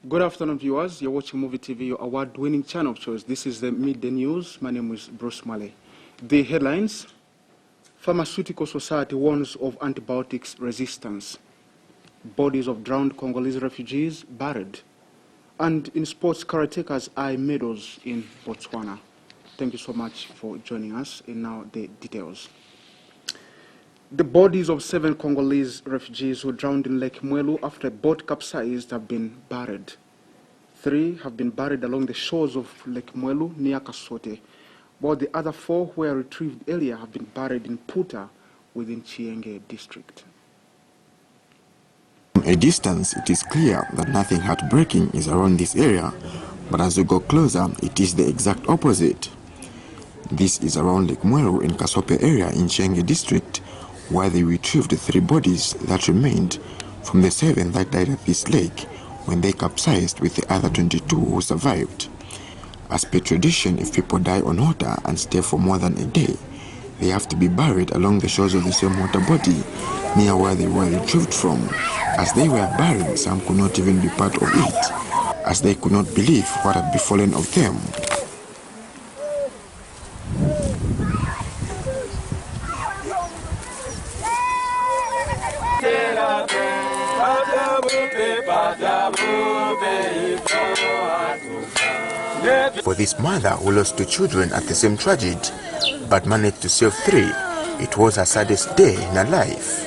Good afternoon, viewers. You're watching Movie TV, your award-winning channel of choice. This is the Midday News. My name is Mwale. The headlines: Pharmaceutical Society warns of antibiotics resistance. Bodies of drowned Congolese refugees buried. And in sports, karatekas eye medals in Botswana. Thank you so much for joining us. And now the details. The bodies of 7 Congolese refugees who drowned in Lake Mwale after a boat capsized have been buried. 3 have been buried along the shores of Lake Mwale near Kasote, while the other 4 who were retrieved earlier have been buried in Puta within Chienge district. From a distance, it is clear that nothing heartbreaking is around this area, but as you go closer, it is the exact opposite. This is around Lake Mwale in Kasope area in Chienge district, where they retrieved 3 bodies that remained from the 7 that died at this lake when they capsized with the other 22 who survived. As per tradition, if people die on water and stay for more than a day, they have to be buried along the shores of the same water body near where they were retrieved from. As they were buried, some could not even be part of it, as they could not believe what had befallen of them. For this mother who lost 2 children at the same tragedy, but managed to save 3, it was her saddest day in her life.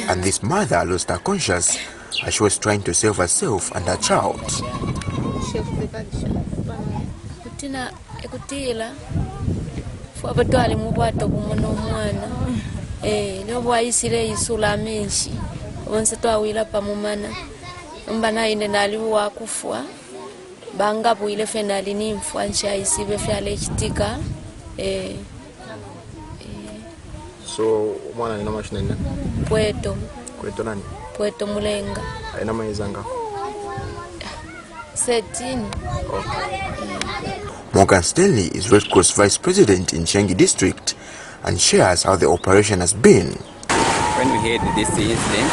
And this mother lost her conscience as she was trying to save herself and her child. Banga buile fenali ni mfwancha isibe fyale kitika So mwana ni nama shinenda? Pweto nani? Pweto Mulenga. Aina maizanga? 13. Morgan Stanley is Red Cross Vice President in Chienge District and shares how the operation has been. When we heard this incident,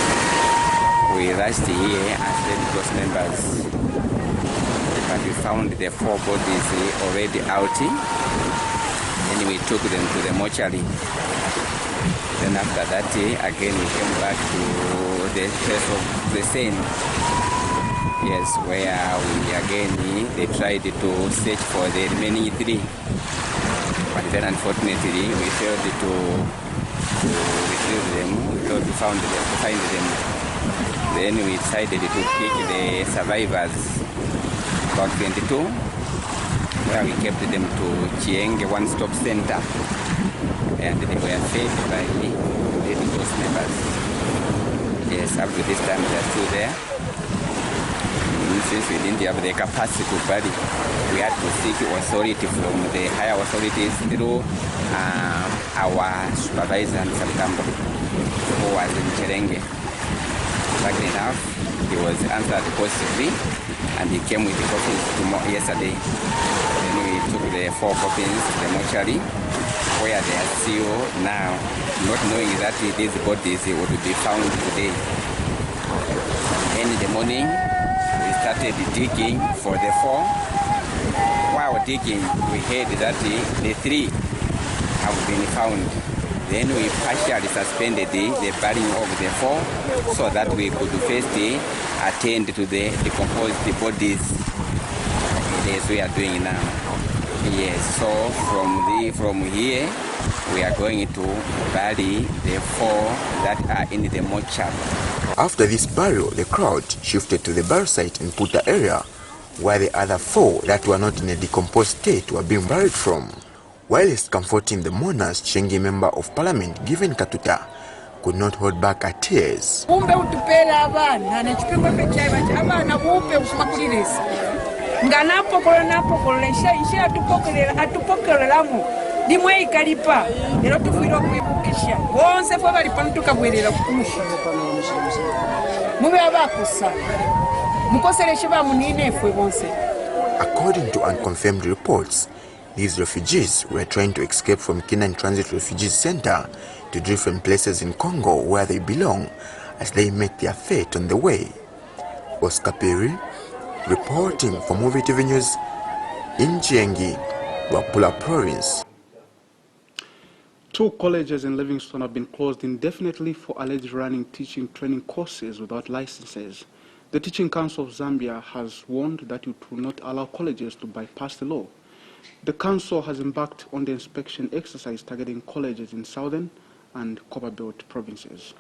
we rushed here as Red Cross members. But we found the 4 bodies already out, and we took them to the mortuary. Then after that, again we came back to the place of the scene. Yes, where we again they tried to search for the remaining 3. But then unfortunately we failed to retrieve them. We failed to find them. Then we decided to pick the survivors. About 22, where we kept them to Chienge one-stop center, and they were fed by Red Cross members. Yes, up to this time they are still there. Since we didn't have the capacity to bury, we had to seek authority from the higher authorities through our supervisor in September, who was in Cherenge. Luckily enough, he was answered positively, and he came with the coffins yesterday. Then we took the 4 coffins to the mortuary, where they are still now, not knowing that these bodies would be found today. In the morning, we started digging for the 4. While digging, we heard that the 3 have been found. Then we partially suspended the burying of the 4 so that we could first attend to the decomposed bodies. Yes, we are doing now. Yes, so from here we are going to bury the 4 that are in the mortuary. After this burial, the crowd shifted to the burial site in Puta area, where the other 4 that were not in a decomposed state were being buried from. Whilst comforting the mourners, Chienge Member of Parliament Given Katuta could not hold back her tears. limwe ikalipa ero tufuira kwibukisha bonse fo bali pantuka bwerera kumusha mube abakusa mukosereshe bamunine fwe bonse. According to unconfirmed reports, these refugees were trying to escape from Kenyan Transit Refugees Center to different places in Congo where they belong as they met their fate on the way. Oscar Perry, reporting for Movie TV News in Chiengi, Wapula Province. 2 colleges in Livingstone have been closed indefinitely for alleged running teaching training courses without licenses. The Teaching Council of Zambia has warned that it will not allow colleges to bypass the law. The council has embarked on the inspection exercise targeting colleges in southern and Copperbelt provinces.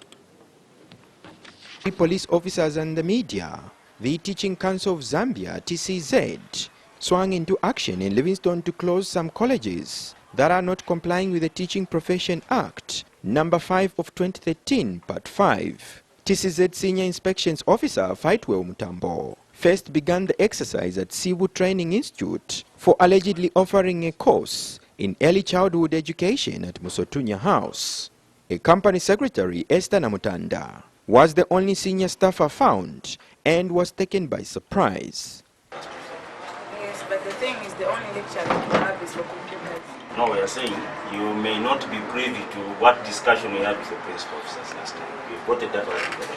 The police officers and the media, the Teaching Council of Zambia, TCZ, swung into action in Livingstone to close some colleges that are not complying with the Teaching Profession Act, number 5 of 2013, part 5. TCZ Senior Inspections Officer Faitwell Mutambo first began the exercise at Sibu Training Institute for allegedly offering a course in early childhood education at Musotunya House. A company secretary, Esther Namutanda, was the only senior staffer found and was taken by surprise. Yes, but the thing is the only lecture that we have is for computers. No, we are saying you may not be privy to what discussion we had with the principal officers last time. We've got a data report.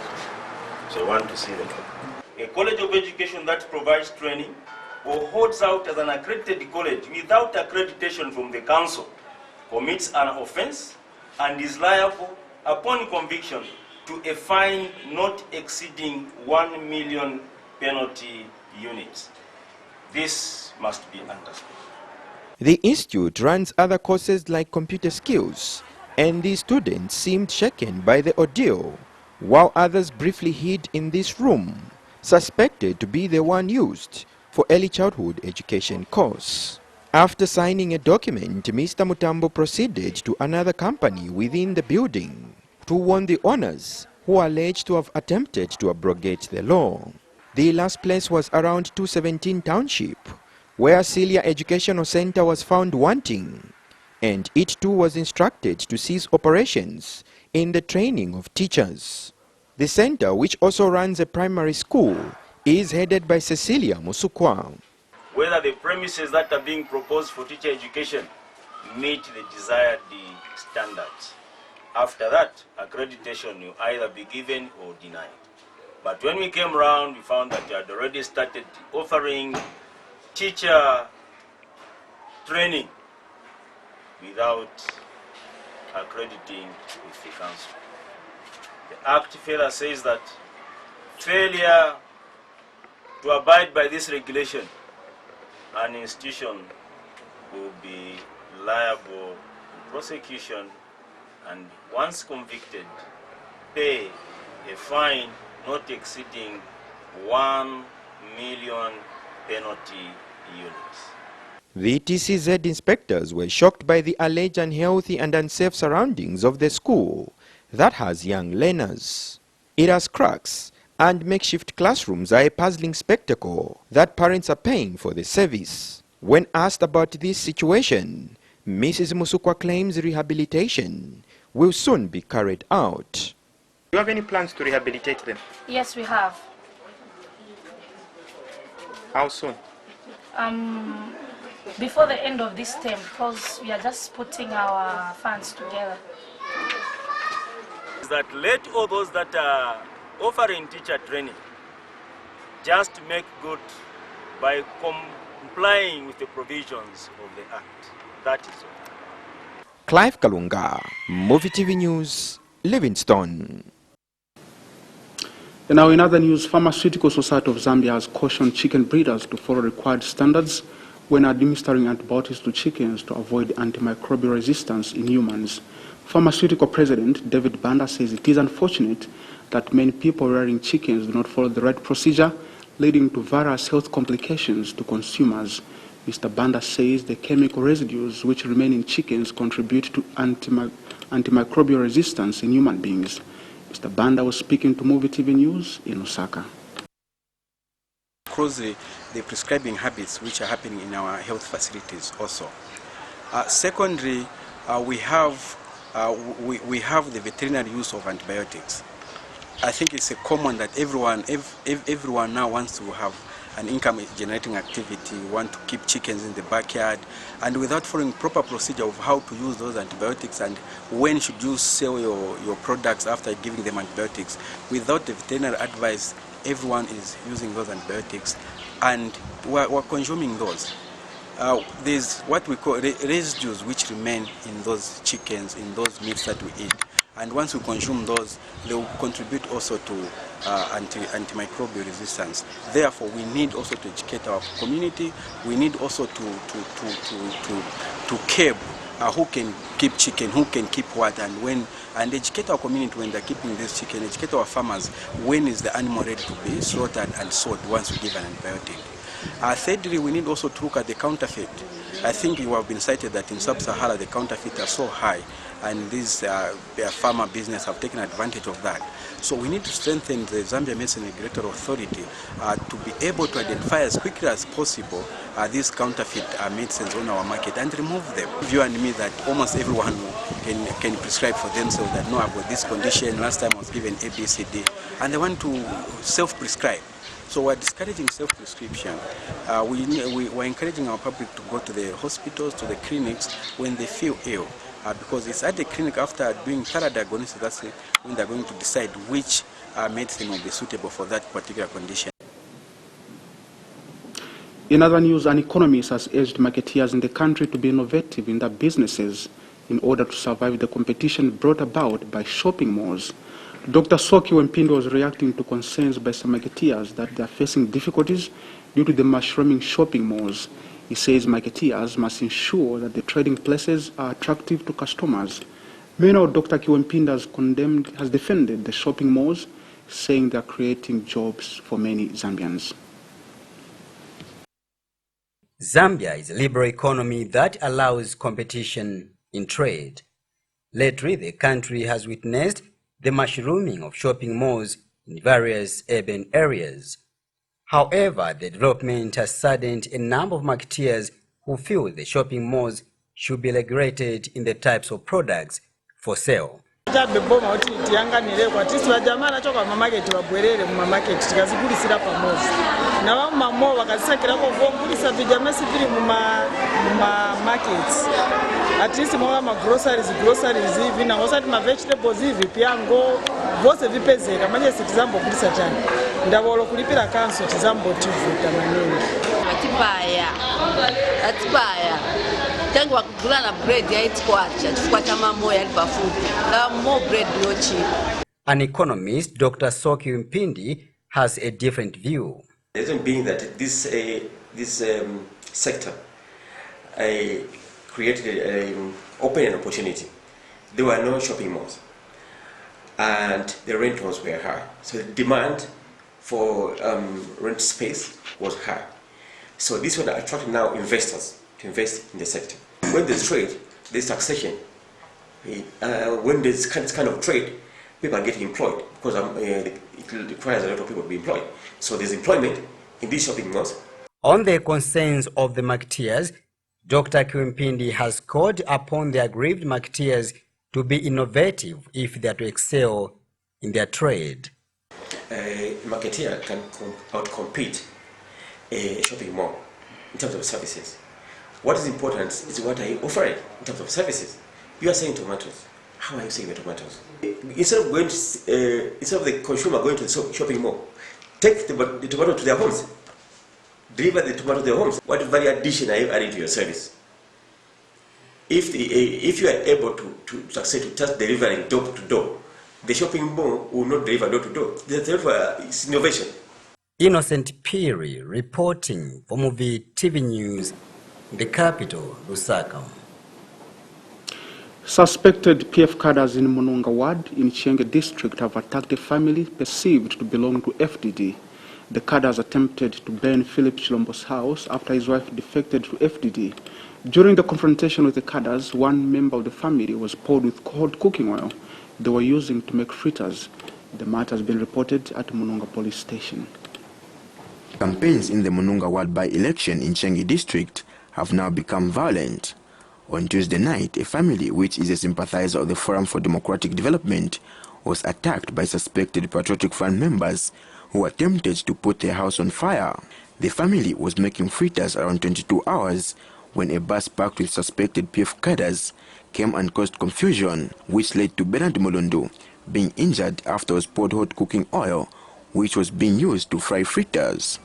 So I want to see them. A college of education that provides training or holds out as an accredited college without accreditation from the council commits an offense and is liable upon conviction to a fine not exceeding 1 million penalty units. This must be understood. The institute runs other courses like computer skills, and the students seemed shaken by the ordeal, while others briefly hid in this room, suspected to be the one used for early childhood education course. After signing a document, Mr. Mutambo proceeded to another company within the building to warn the owners who are alleged to have attempted to abrogate the law. The last place was around 217 Township, where Celia Educational Center was found wanting, and it too was instructed to cease operations in the training of teachers. The center, which also runs a primary school, is headed by Cecilia Musukwa. Whether the premises that are being proposed for teacher education meet the desired standards. After that, accreditation will either be given or denied. But when we came around, we found that you had already started offering teacher training without accrediting with the council. The Act further says that failure to abide by this regulation, an institution will be liable to prosecution and once convicted, pay a fine not exceeding 1 million penalty units. The TCZ inspectors were shocked by the alleged unhealthy and unsafe surroundings of the school that has young learners. It has cracks, and makeshift classrooms are a puzzling spectacle that parents are paying for the service. When asked about this situation, Mrs. Musukwa claims rehabilitation will soon be carried out. Do you have any plans to rehabilitate them? Yes, we have. How soon? Before the end of this term, because we are just putting our funds together. That let all those that are offering teacher training just make good by complying with the provisions of the Act. That is all. Clive Kalunga, Movie TV News, Livingstone. And now in other news, Pharmaceutical Society of Zambia has cautioned chicken breeders to follow required standards when administering antibiotics to chickens to avoid antimicrobial resistance in humans. Pharmaceutical President David Banda says it is unfortunate that many people rearing chickens do not follow the right procedure, leading to various health complications to consumers. Mr. Banda says the chemical residues which remain in chickens contribute to antimicrobial resistance in human beings. Mr. Banda was speaking to Movie TV News in Osaka. Across the prescribing habits which are happening in our health facilities also. Secondly, we have the veterinary use of antibiotics. I think it's a common that everyone now wants to have an income-generating activity, want to keep chickens in the backyard, and without following proper procedure of how to use those antibiotics and when should you sell your products after giving them antibiotics. Without the veterinary advice, everyone is using those antibiotics, and we're consuming those. There's what we call residues which remain in those chickens, in those meats that we eat. And once we consume those, they will contribute also to antimicrobial resistance. Therefore, we need also to educate our community. We need also to curb who can keep chicken, who can keep what, and educate our community when they're keeping this chicken. Educate our farmers when is the animal ready to be slaughtered and sold once we give an antibiotic. Thirdly, we need also to look at the counterfeit. I think you have been cited that in Sub-Sahara the counterfeit are so high, and these farmer business have taken advantage of that. So we need to strengthen the Zambia Medicine Regulatory Authority to be able to identify as quickly as possible these counterfeit medicines on our market and remove them. You and me that almost everyone can prescribe for themselves that no, I've got this condition, last time I was given A, B, C, D, and they want to self-prescribe. So we're discouraging self-prescription. We're encouraging our public to go to the hospitals, to the clinics when they feel ill. Because it's at the clinic after doing thorough diagnosis, that's when they're going to decide which medicine will be suitable for that particular condition. In other news, an economist has urged marketeers in the country to be innovative in their businesses in order to survive the competition brought about by shopping malls. Dr. Soki Wempindi was reacting to concerns by some marketeers that they are facing difficulties due to the mushrooming shopping malls. He says marketeers must ensure that the trading places are attractive to customers. Meanwhile, Dr. Kiwempindi has defended the shopping malls, saying they are creating jobs for many Zambians. Zambia is a liberal economy that allows competition in trade. Lately, the country has witnessed the mushrooming of shopping malls in various urban areas. However, the development has saddened a number of marketeers who feel the shopping malls should be regulated in the types of products for sale. At least more groceries hivi na wasati ma vegetables hivi piango vose vipezeka manje sikizambo kulisa tani ndabolo kulipira kanso tizambo tivuta maneno atibaya tangu wakugula na bread ya itikwacha mamo ya libafuti na more bread no cheap. An economist, Dr. Soki Wempindi, has a different view. The reason being that this sector created open an opportunity. There were no shopping malls and the rentals were high. So the demand for rent space was high. So this would attract now investors to invest in the sector. When there's trade, there's taxation. When there's kind of trade, people are getting employed because it requires a lot of people to be employed. So there's employment in these shopping malls. On the concerns of the marketeers, Dr. Kiwempindi has called upon the aggrieved marketeers to be innovative if they are to excel in their trade. A marketeer can outcompete a shopping mall in terms of services. What is important is what are you offering in terms of services. You are selling tomatoes. How are you selling the tomatoes? Instead of the consumer going to the shopping mall, take the tomato to their homes. Deliver the tomato to their homes. What value addition are you adding to your service? If you are able to succeed to just delivering door to door, the shopping mall will not deliver door to door. It's innovation. Innocent Piri reporting for Movie TV News, the capital, Lusaka. Suspected PF cadres in Mununga Ward in Chenge district have attacked a family perceived to belong to FDD. The cadres attempted to burn Philip Chilombo's house after his wife defected to FDD. During the confrontation with the cadres, one member of the family was poured with cold cooking oil they were using to make fritters. The matter has been reported at Mununga police station. Campaigns in the Mununga Ward by-election in Chenge district have now become violent. On Tuesday night, a family which is a sympathizer of the Forum for Democratic Development was attacked by suspected Patriotic Front members who attempted to put their house on fire. The family was making fritters around 22 hours when a bus packed with suspected PF cadres came and caused confusion, which led to Bernard Molondo being injured after was poured hot cooking oil, which was being used to fry fritters.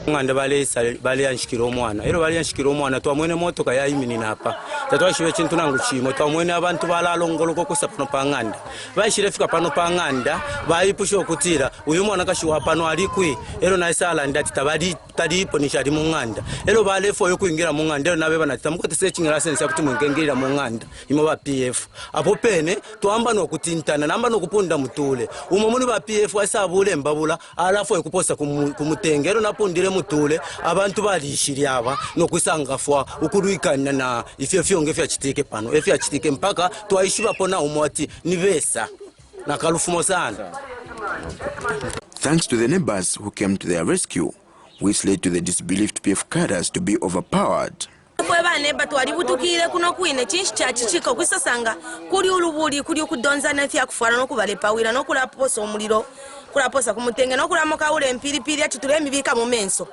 nganda bale yanshikira omwana ero bale yanshikira omwana twamwene motoka yayimini napa tatwashiwe chintu nangu chimo twamwene abantu balalongoloko kusapano panganda bayishire fika pano panganda bayipusha okutira uyu mwana kashiwa pano alikwi ero naisala ndati tabadi talipo nishali munganda ero balefo yo kuingira munganda ero nabe banati tamukote sechingira sense kuti mwingengirira munganda imo ba PF apo pene twamba no kutintana namba no kupunda mutule umo muni ba PF wasabule mbabula alafo ekuposa kumutengero napundire mutule abantu balishiri aba no kusangafwa ukuruikana na ifyofyonge fyachitike pano efyachitike mpaka twaishiba pona umwati nibesa na kalufumo sana. Thanks to the neighbors who came to their rescue, which led to the disbelieved PF cadres to be overpowered. Neba twalibutukire kuno kwine chinshi chachichika kwisasanga kuli ulubuli kuli ukudonzana fya kufana no kubalepawira no kulaposa omuliro kulaposa kumutenge no kulamoka ule mpilipili achitule mibika mu menso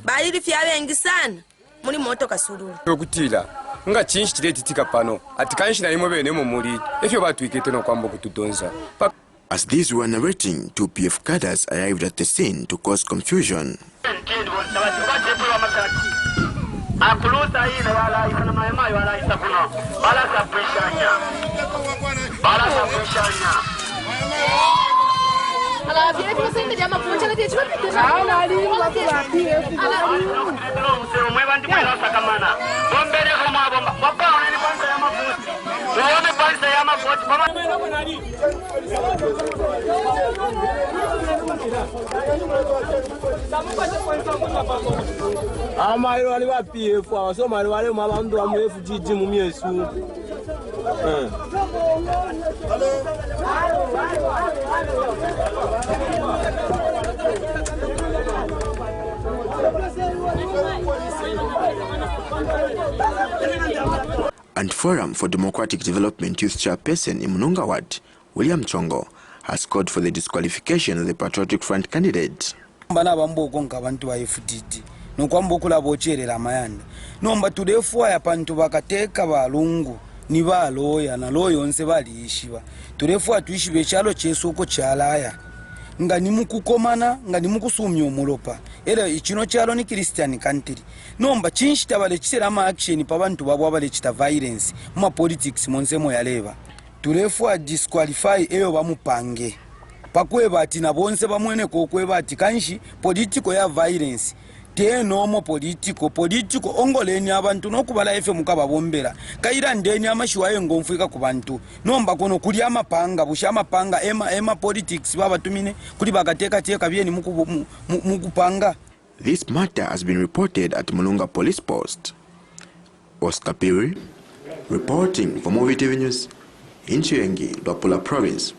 baliri fya bengi sana muri moto kasururu okutira nga chinshi chiretika pano atikanshi na imo bene mu muri efyo batwikete no kwambo kutudonza. As these were narrating, two PF cadres arrived at the scene to cause confusion. Akuluta ile wala ikana mayamayo wala isakuno bala sapishanya ala vile kwa sinde jama poncha na ticho ala ali wa pia ala msero mwe bantu kwa sakamana bombele kama bomba papa ni panza ya mafuti uone panza ya mafuti Amayo wali wa PF abaso mali wale mu abantu ba mu FGG mu myesu. And Forum for Democratic Development Youth Chairperson in Mununga Ward, William Chongo, has called for the disqualification of the Patriotic Front candidate. Bana bamboko ngabantu ba FDD nokwamba kulabo cherera mayanda nomba tulefuwa ya pantu bakateka balungu ni baloya na loyo nse baliishiba tulefuwa tuishibe chalo chesoko chalaya nga nimukukomana nga nimukusumya omulopa era ichino chalo ni Christian country nomba chinshita bale chitera ma action pa bantu babo bale chita violence mu politics monsemo yaleba tulefuwa disqualify eyo bamupange pakweba ati na bonse bamwene kokweba ati kanshi political ya violence tenomo political ongoleni abantu nokubala efe mukaba bombera kaira ndeni amashiwayo ngomfuika ku bantu nomba kono kuli amapanga busha amapanga ema politics baba tumine kuli bakateka byeni mukupanga. This matter has been reported at Mulunga Police Post. Oscar Piri reporting for Movie TV News in Chiengi, Luapula Province.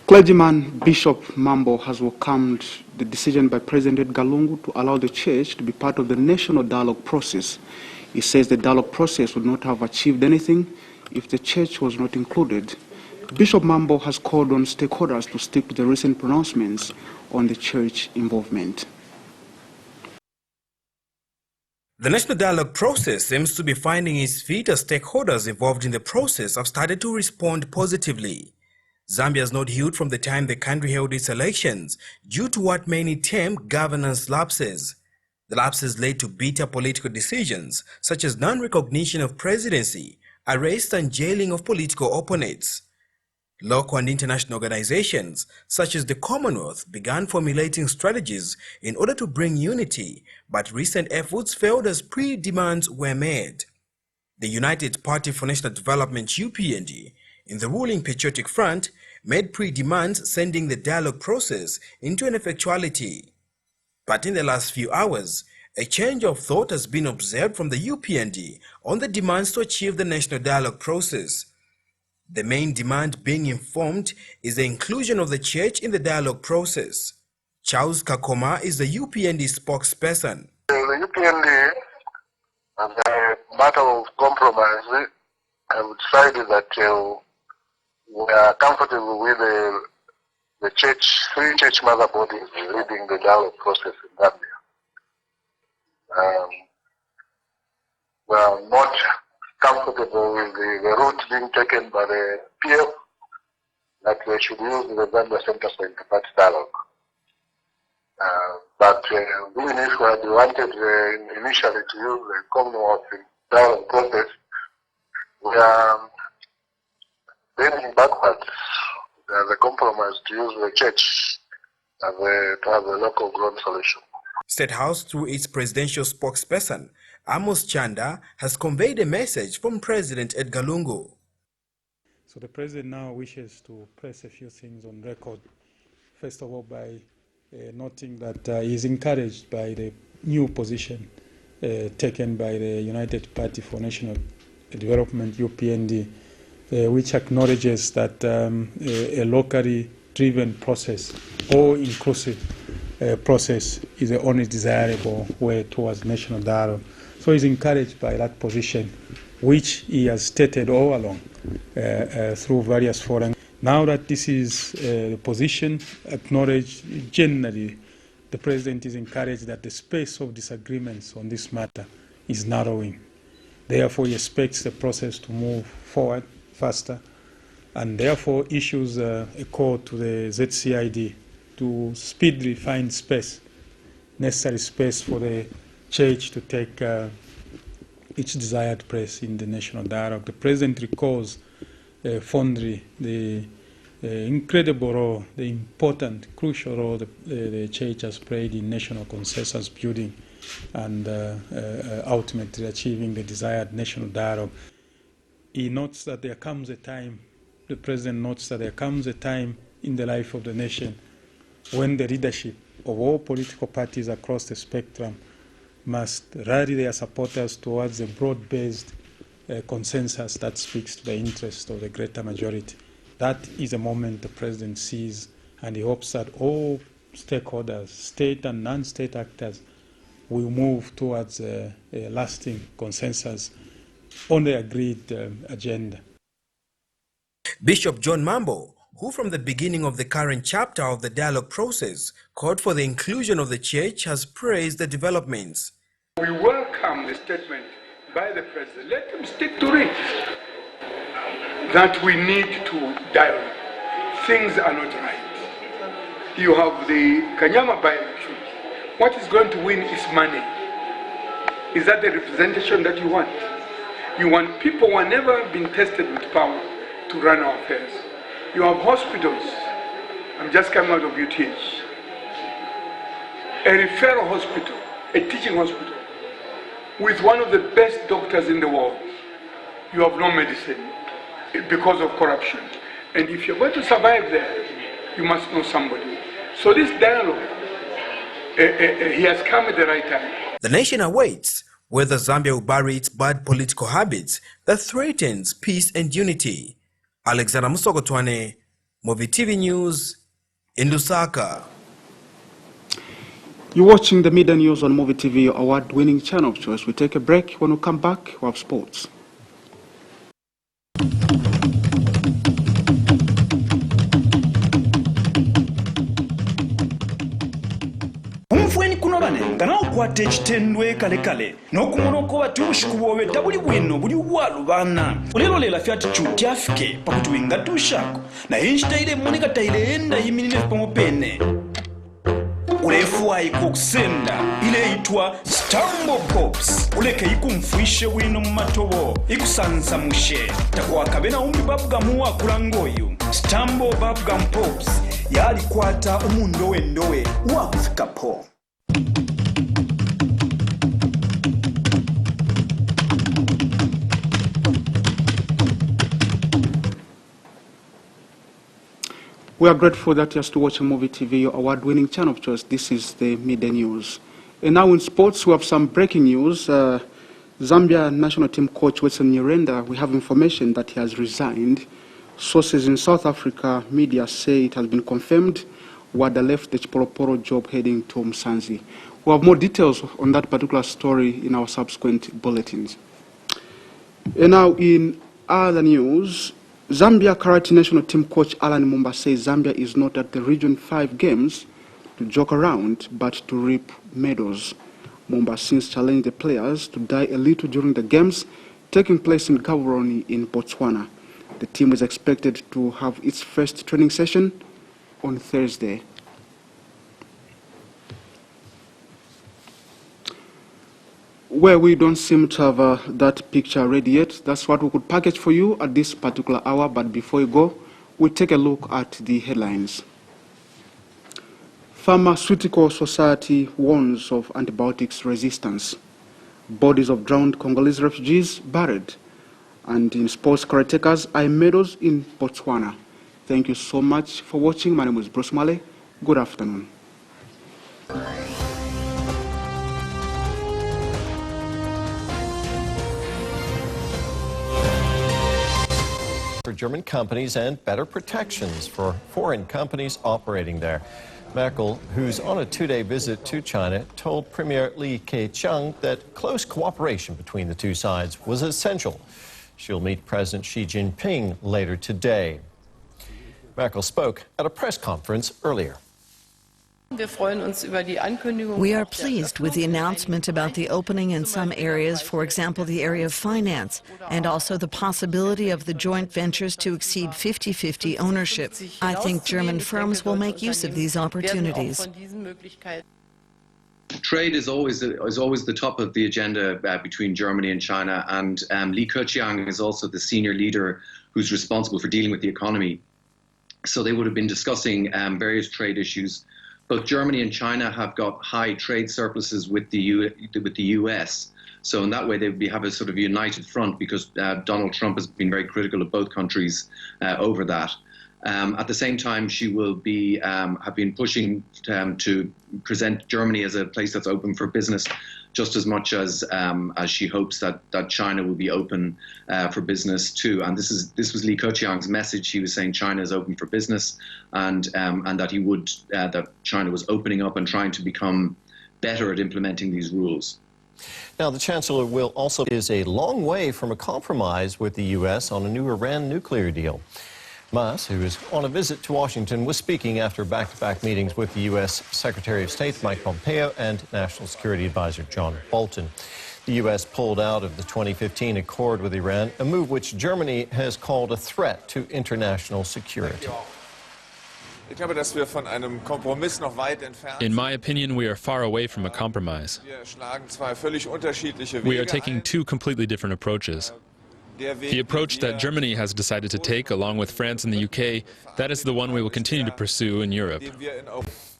Clergyman Bishop Mambo has welcomed the decision by President Edgar Lungu to allow the church to be part of the national dialogue process. He says the dialogue process would not have achieved anything if the church was not included. Bishop Mambo has called on stakeholders to stick to the recent pronouncements on the church involvement. The national dialogue process seems to be finding its feet as stakeholders involved in the process have started to respond positively. Zambia has not healed from the time the country held its elections due to what many term governance lapses. The lapses led to bitter political decisions such as non-recognition of presidency, arrest and jailing of political opponents. Local and international organizations such as the Commonwealth began formulating strategies in order to bring unity, but recent efforts failed as pre-demands were made. The United Party for National Development (UPND) in the ruling Patriotic Front made pre-demands sending the dialogue process into an effectuality. But in the last few hours, a change of thought has been observed from the UPND on the demands to achieve the national dialogue process. The main demand being informed is the inclusion of the church in the dialogue process. Charles Kakoma is the UPND spokesperson. The UPND, as a matter of compromise, have decided that we are comfortable with the church, three church mother bodies leading the dialogue process in Gambia. We are not comfortable with the route being taken by the PF, that they should use the Gambia Center for Interparty Dialogue. But even if we had wanted initially to use the Commonwealth dialogue process, we are bending backwards as a compromise to use the church as to have a local grown solution. State House, through its presidential spokesperson, Amos Chanda, has conveyed a message from President Edgar Lungu. So the President now wishes to press a few things on record. First of all, by noting that he is encouraged by the new position taken by the United Party for National Development, UPND, which acknowledges that a locally driven process or inclusive process is the only desirable way towards national dialogue. So he's encouraged by that position, which he has stated all along through various forums. Now that this is the position acknowledged generally, the President is encouraged that the space of disagreements on this matter is narrowing. Therefore, he expects the process to move forward faster, and therefore issues a call to the ZCID to speedily find space, necessary space for the church to take its desired place in the national dialogue. The President recalls fondly the incredible role, the important, crucial role the church has played in national consensus building and ultimately achieving the desired national dialogue. He notes that there comes a time, the President notes that there comes a time in the life of the nation when the leadership of all political parties across the spectrum must rally their supporters towards a broad-based consensus that speaks to the interest of the greater majority. That is a moment the President sees, and he hopes that all stakeholders, state and non-state actors, will move towards a lasting consensus on the agreed agenda. Bishop John Mambo, who from the beginning of the current chapter of the dialogue process called for the inclusion of the church, has praised the developments. We welcome the statement by the President. Let him stick to it, that we need to dialogue. Things are not right. You have the Kanyama by-election. What is going to win is money. Is that the representation that you want? You want people who have never been tested with power to run our affairs. You have hospitals. I'm just coming out of UTH. A referral hospital, a teaching hospital, with one of the best doctors in the world. You have no medicine because of corruption. And if you're going to survive there, you must know somebody. So this dialogue, he has come at the right time. The nation awaits whether Zambia will bury its bad political habits that threatens peace and unity. Alexander Musogotwane, Movie TV News, in Lusaka. You're watching the Media News on Movie TV, your award-winning channel of choice. We take a break. When we come back, we have sports. Umfweni kuno bane ngana ukwate chitendwe kale kale nokumonoko bati ushikubobe tabuli bwino buli walu bana ulero lela fiat chuti afike pakuti winga tushako na inchita ile monika taile enda yiminine pamopene urefu aiko kusenda ile itwa Stambo Pops uleke ikumfuishe wino mumatobo ikusansa mushe takuwa kabena umbi babuga muwa kulangoyu Stambo Bubblegum Pops yali kwata umundowe ndowe wakufikapo. We are grateful that you are still watching Movie TV, your award-winning channel of choice. This is the midday news. And now in sports, we have some breaking news. Zambia national team coach Wilson Nyirenda, we have information that he has resigned. Sources in South Africa media say it has been confirmed. Wada left the Chiporoporo job heading to Msanzi. We have more details on that particular story in our subsequent bulletins. And now in other news, Zambia karate national team coach Alan Mumba says Zambia is not at the Region 5 games to joke around, but to reap medals. Mumba since challenged the players to die a little during the games taking place in Gaborone in Botswana. The team is expected to have its first training session on Thursday. Where we don't seem to have that picture ready yet, that's what we could package for you at this particular hour. But before we go, we'll take a look at the headlines. Pharmaceutical Society warns of antibiotics resistance. Bodies of drowned Congolese refugees buried. And in sports, karateka's eye medals in Botswana. Thank you so much for watching. My name is Bruce Mwale. Good afternoon. For German companies and better protections for foreign companies operating there. Merkel, who's on a two-day visit to China, told Premier Li Keqiang that close cooperation between the two sides was essential. She'll meet President Xi Jinping later today. Merkel spoke at a press conference earlier. We are pleased with the announcement about the opening in some areas, for example, the area of finance, and also the possibility of the joint ventures to exceed 50-50 ownership. I think German firms will make use of these opportunities. Trade is always the top of the agenda between Germany and China, and Li Keqiang is also the senior leader who's responsible for dealing with the economy. So they would have been discussing various trade issues. Both Germany and China have got high trade surpluses with the US. So in that way, they have a sort of united front because Donald Trump has been very critical of both countries over that. At the same time, she will be have been pushing to present Germany as a place that's open for business, just as much as she hopes that China will be open for business too. And this was Li Keqiang's message. He was saying China is open for business, and that that China was opening up and trying to become better at implementing these rules. Now, the Chancellor will also is a long way from a compromise with the U.S. on a new Iran nuclear deal. Mas, who is on a visit to Washington, was speaking after back-to-back meetings with the U.S. Secretary of State Mike Pompeo and National Security Advisor John Bolton. The U.S. pulled out of the 2015 accord with Iran, a move which Germany has called a threat to international security. In my opinion, we are far away from a compromise. We are taking two completely different approaches. The approach that Germany has decided to take, along with France and the UK, that is the one we will continue to pursue in Europe.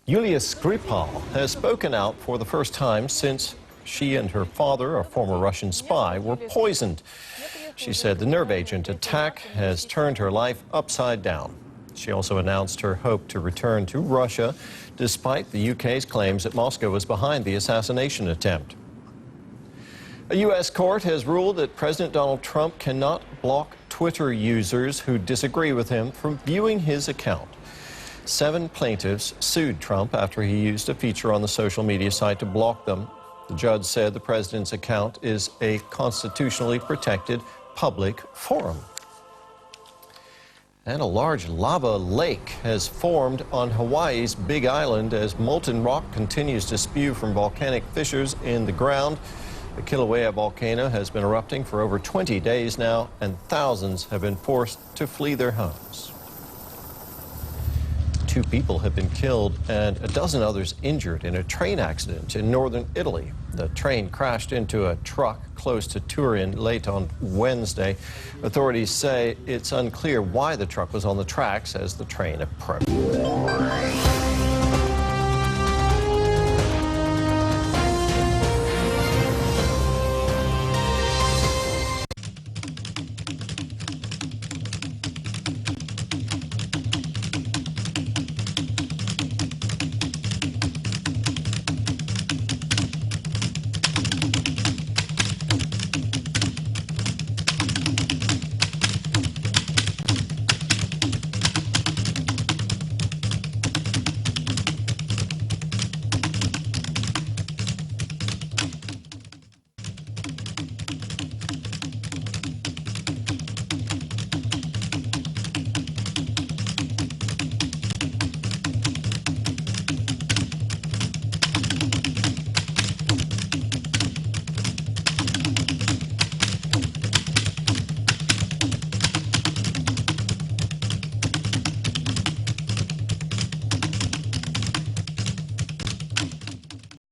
Yulia Skripal has spoken out for the first time since she and her father, a former Russian spy, were poisoned. She said the nerve agent attack has turned her life upside down. She also announced her hope to return to Russia, despite the UK's claims that Moscow was behind the assassination attempt. A U.S. court has ruled that President Donald Trump cannot block Twitter users who disagree with him from viewing his account. 7 plaintiffs sued Trump after he used a feature on the social media site to block them. The judge said the president's account is a constitutionally protected public forum. And a large lava lake has formed on Hawaii's Big Island as molten rock continues to spew from volcanic fissures in the ground. The Kilauea volcano has been erupting for over 20 days now, and thousands have been forced to flee their homes. 2 people have been killed and a dozen others injured in a train accident in northern Italy. The train crashed into a truck close to Turin late on Wednesday. Authorities say it's unclear why the truck was on the tracks as the train approached.